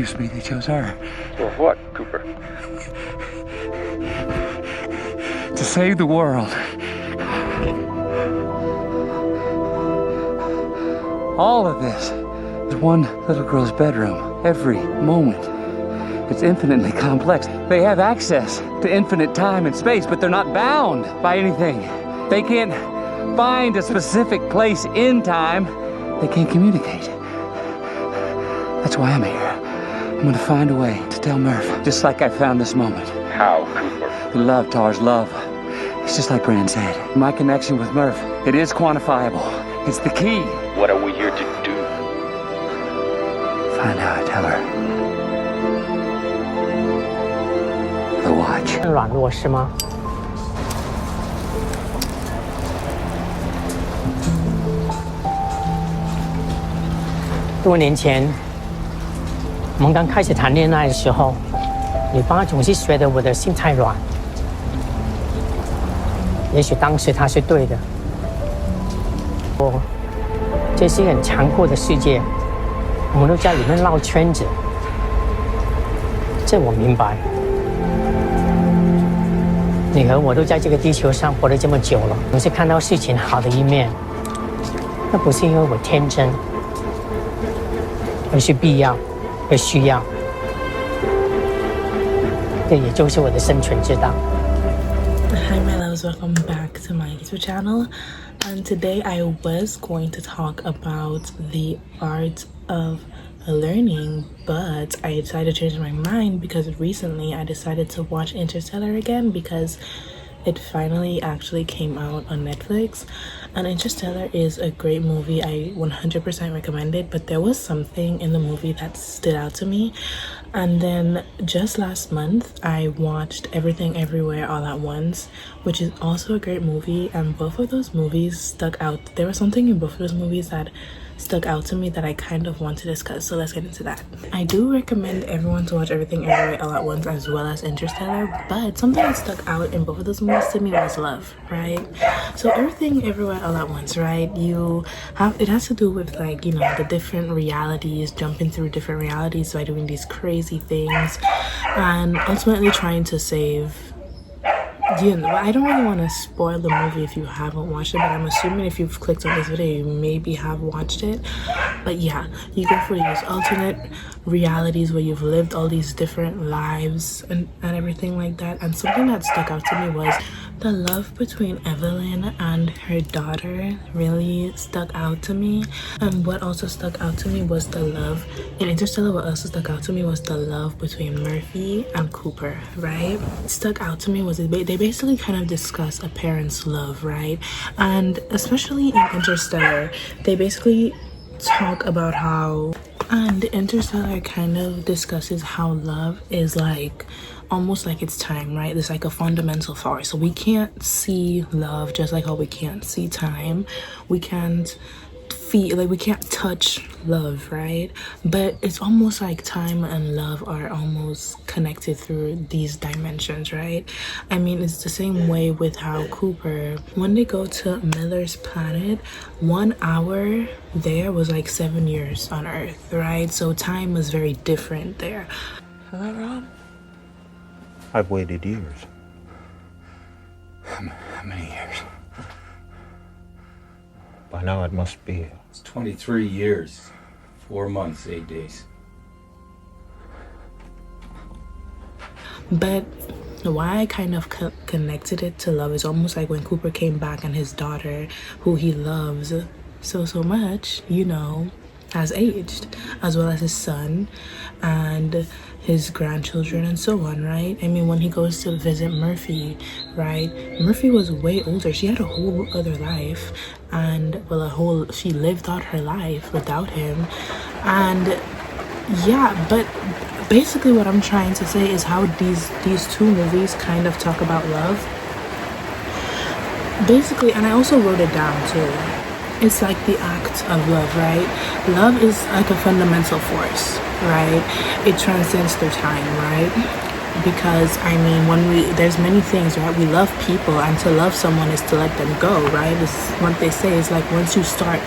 Excuse me, they chose her. For what, Cooper? To save the world. All of this is one little girl's bedroom, every moment. It's infinitely complex. They have access to infinite time and space, but they're not bound by anything. They can't find a specific place in time. They can't communicate. That's why I'm here. I'm gonna find a way to tell Murph, just like I found this moment. How, Cooper? Love, Tars, love. It's just like Brand said. My connection with Murph, it is quantifiable. It's the key. What are we here to do? Find how I tell her. The watch. 软弱是吗？多年前，我们刚开始谈恋爱的时候，你爸总是觉得我的心太软。也许当时他是对的。这是一个很残酷的世界，我们都在里面绕圈子。这我明白。你和我都在这个地球上活了这么久了，总是看到事情好的一面，那不是因为我天真，而是必要，而需要。这也就是我的生存之道。Hi my loves, welcome back to my YouTube channel, and today I was going to talk about the art of learning, but I decided to change my mind because recently I decided to watch Interstellar again because it finally actually came out on Netflix. And Interstellar is a great movie. I 100% recommend it, but there was something in the movie that stood out to me. And then just last month I watched Everything Everywhere All at Once, which is also a great movie, and both of those movies stuck out. There was something in both of those movies that stuck out to me that I kind of want to discuss, so let's get into that. I do recommend everyone to watch Everything Everywhere All at Once as well as Interstellar, but something that stuck out in both of those movies to me was love, right? So Everything Everywhere All at Once, right? It has to do with, like, you know, the different realities, jumping through different realities by doing these crazy things and ultimately trying to save. You know, I don't really want to spoil the movie if you haven't watched it, but I'm assuming if you've clicked on this video, you maybe have watched it. But yeah, you go for these alternate realities where you've lived all these different lives and everything like that. And something that stuck out to me was the love between Evelyn and her daughter really stuck out to me. And what also stuck out to me was the love in Interstellar. What also stuck out to me was the love between Murphy and Cooper, right? What stuck out to me was they basically kind of discuss a parent's love, right? And especially in Interstellar, they basically talk about how, and Interstellar kind of discusses how love is like almost like it's time, right? It's like a fundamental force. So we can't see love just like how we can't see time. We can't feel, like, we can't touch love, right? But it's almost like time and love are almost connected through these dimensions, right? I mean, it's the same way with how Cooper, when they go to Miller's planet, 1 hour there was like 7 years on Earth, right? So time was very different there. Hello, Rob? I've waited years. How many years? By now it must be. It's 23 years, 4 months, 8 days. But why I kind of connected it to love is almost like when Cooper came back and his daughter, who he loves so much, you know, has aged, as well as his son and his grandchildren and so on, right? I mean, when he goes to visit Murphy, right? Murphy was way older. She had a whole other life, and well, she lived out her life without him. And yeah, but basically what I'm trying to say is how these two movies kind of talk about love. Basically, and I also wrote it down too. It's like the act of love, right? Love is like a fundamental force, right? It transcends through time, right? Because I mean, there's many things, right? We love people, and to love someone is to let them go, right? It's what they say is like once you start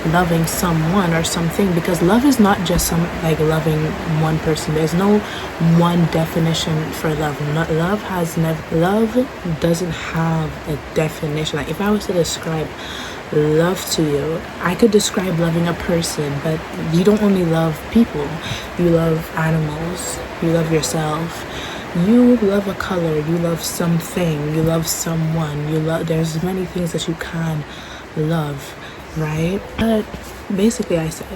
loving someone or something, because love is not just some like loving one person. There's no one definition for love. Love doesn't have a definition. Like if I was to describe love to you, I could describe loving a person, but you don't only love people. You love animals, you love yourself, you love a color, you love something, you love someone, there's many things that you can love, right? But basically I said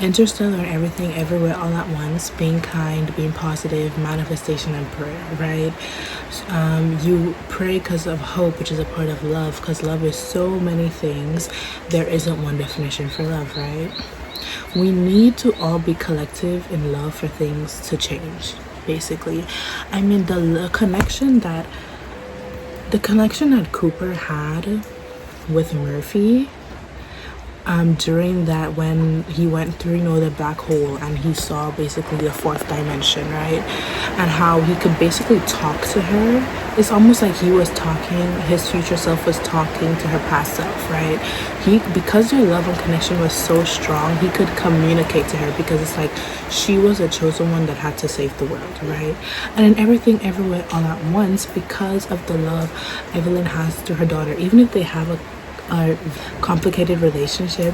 Interstellar, everything, everywhere, all at once, being kind, being positive, manifestation and prayer, right? You pray because of hope, which is a part of love, because love is so many things. There isn't one definition for love, right? We need to all be collective in love for things to change, basically. I mean, the connection that Cooper had with Murphy during that, when he went through the black hole and he saw basically the fourth dimension, right, and how he could basically talk to her, it's almost like he was talking, his future self was talking to her past self, right? Because their love and connection was so strong, he could communicate to her, because it's like she was a chosen one that had to save the world, right? And in everything, everywhere, all at once, because of the love Evelyn has to her daughter, even if they have a complicated relationship,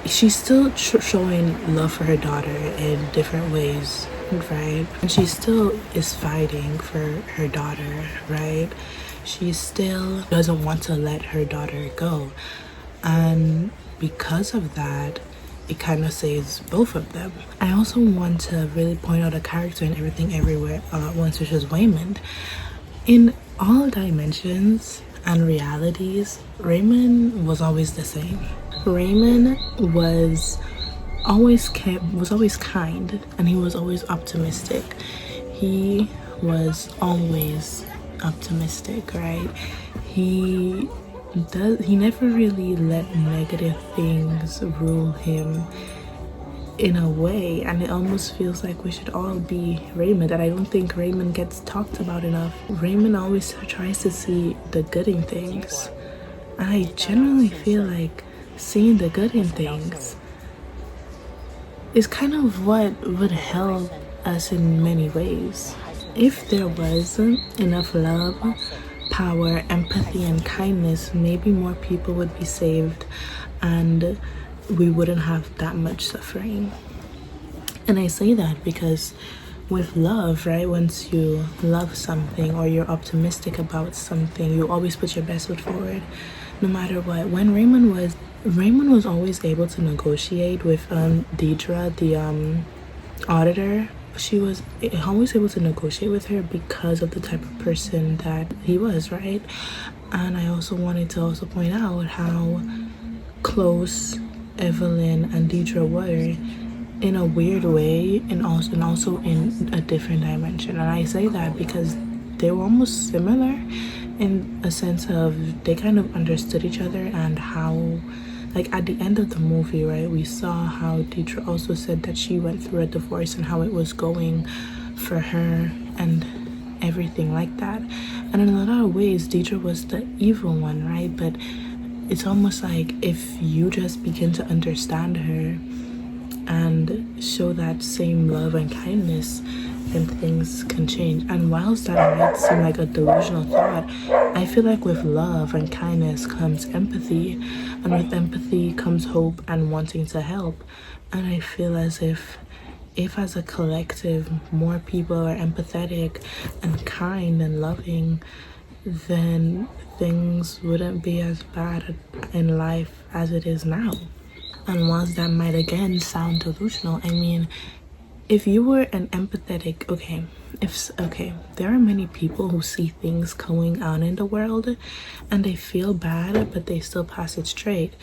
she's still showing love for her daughter in different ways, right? And she still is fighting for her daughter, right? She still doesn't want to let her daughter go, and because of that, it kind of saves both of them. I also want to really point out a character in Everything Everywhere All at Once, which is Raymond. In all dimensions and realities, Raymond was always the same. Raymond was always kind, and he was always optimistic. He was always optimistic, right? He never really let negative things rule him in a way, and it almost feels like we should all be Raymond, and I don't think Raymond gets talked about enough. Raymond always tries to see the good in things, and I generally feel like seeing the good in things is kind of what would help us in many ways. If there wasn't enough love, power, empathy, and kindness, maybe more people would be saved, and we wouldn't have that much suffering. And I say that because with love, right, once you love something or you're optimistic about something, you always put your best foot forward, no matter what. When Raymond was always able to negotiate with Deidre, the auditor. She was always able to negotiate with her because of the type of person that he was, right? And I also wanted to point out how close Evelyn and Deidre were in a weird way, and also in a different dimension. And I say that because they were almost similar in a sense of they kind of understood each other, and how, like at the end of the movie, right, we saw how Deidre also said that she went through a divorce and how it was going for her and everything like that. And in a lot of ways, Deidre was the evil one, right? But it's almost like if you just begin to understand her and show that same love and kindness, then things can change. And whilst that might seem like a delusional thought, I feel like with love and kindness comes empathy, and with empathy comes hope and wanting to help. And I feel as if as a collective more people are empathetic and kind and loving, then things wouldn't be as bad in life as it is now. And whilst that might again sound delusional, I mean, if you were an empathetic, there are many people who see things going on in the world and they feel bad, but they still pass it straight.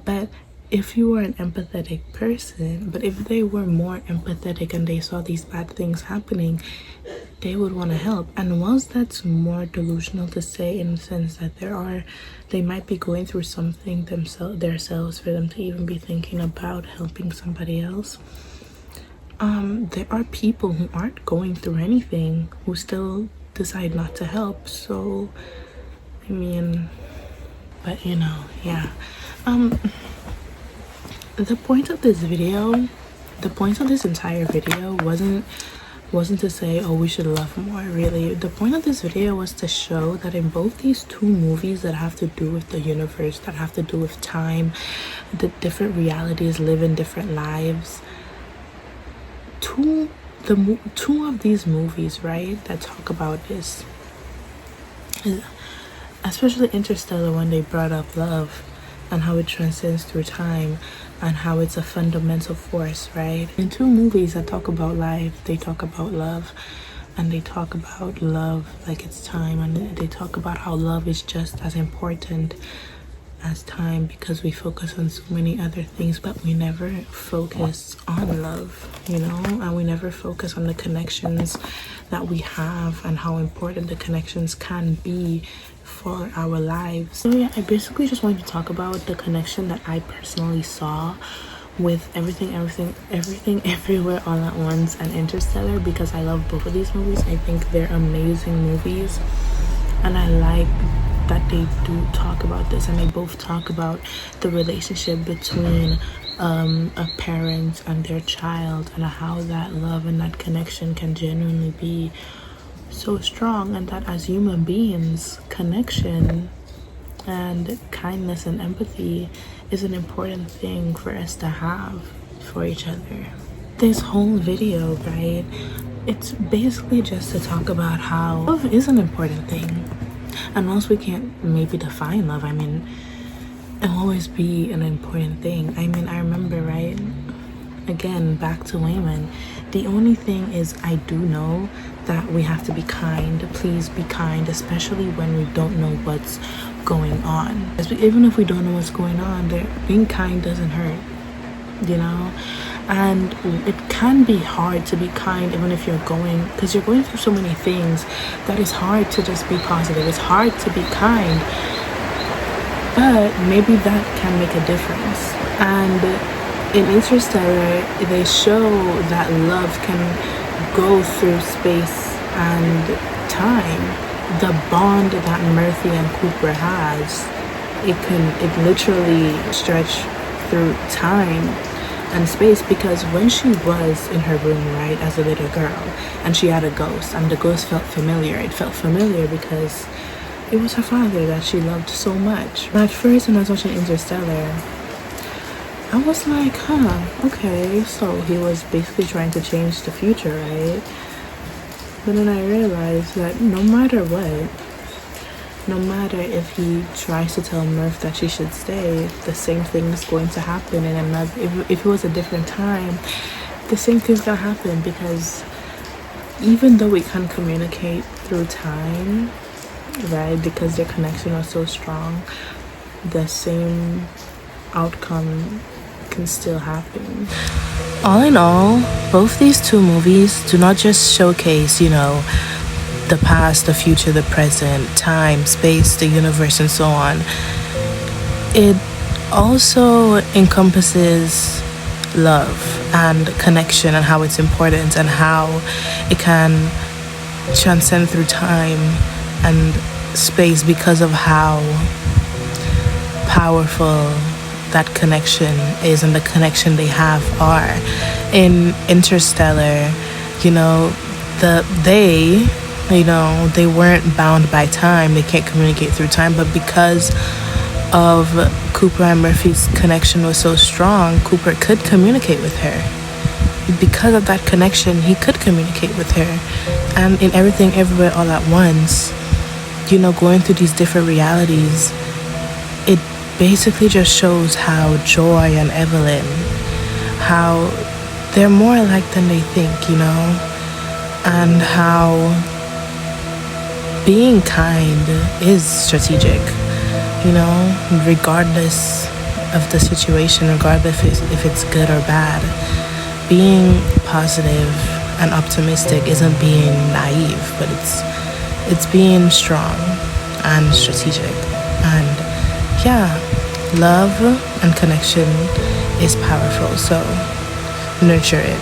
But if you were an empathetic person, but if they were more empathetic and they saw these bad things happening, they would want to help. And whilst that's more delusional to say, in the sense that they might be going through something themselves for them to even be thinking about helping somebody else, there are people who aren't going through anything who still decide not to help. So I mean, but yeah, The point of this video, the point of this entire video wasn't to say, oh, we should love more. Really, the point of this video was to show that in both these two movies that have to do with the universe, that have to do with time, the different realities live in different lives, two of these movies, right, that talk about this, especially Interstellar, when they brought up love and how it transcends through time and how it's a fundamental force, right? In two movies that talk about life, they talk about love, and they talk about love like it's time, and they talk about how love is just as important as time, because we focus on so many other things, but we never focus on love, you know, and we never focus on the connections that we have and how important the connections can be for our lives. So yeah, I basically just wanted to talk about the connection that I personally saw with everything everywhere all at once and Interstellar, because I love both of these movies. I think they're amazing movies, and I like that they do talk about this, and they both talk about the relationship between a parent and their child, and how that love and that connection can genuinely be so strong, and that as human beings, connection and kindness and empathy is an important thing for us to have for each other. This whole video, right, it's basically just to talk about how love is an important thing. And whilst we can't maybe define love, I mean, it'll always be an important thing. I mean, I remember, right, again, back to Wayman, the only thing is, I do know that we have to be kind. Please be kind, especially when we don't know what's going on. Even if we don't know what's going on, being kind doesn't hurt, you know? And it can be hard to be kind even if you're going, because you're going through so many things that it's hard to just be positive. It's hard to be kind, but maybe that can make a difference. And in Interstellar, they show that love can go through space and time. The bond that Murphy and Cooper has, it literally stretch through time and space, because when she was in her room, right, as a little girl, and she had a ghost, and the ghost felt familiar. It felt familiar because it was her father that she loved so much. At first, when I was watching Interstellar, I was like, okay, so he was basically trying to change the future, right? But then I realized that no matter what, no matter if he tries to tell Murph that she should stay, the same thing is going to happen in another. If it was a different time, the same thing's gonna happen, because even though we can't communicate through time, right, because their connection was so strong, the same outcome can still happen. All in all, both these two movies do not just showcase, you know, the past, the future, the present, time, space, the universe, and so on. It also encompasses love and connection, and how it's important, and how it can transcend through time and space because of how powerful that connection is, and the connection they have are. In Interstellar, you know, they weren't bound by time. They can't communicate through time, but because of Cooper and Murphy's connection was so strong, Cooper could communicate with her. Because of that connection, he could communicate with her. And in Everything Everywhere All at Once, you know, going through these different realities, it basically just shows how Joy and Evelyn, how they're more alike than they think, you know, and how being kind is strategic, you know, regardless of the situation, regardless if it's good or bad. Being positive and optimistic isn't being naive, but it's being strong and strategic. And yeah, love and connection is powerful, so nurture it.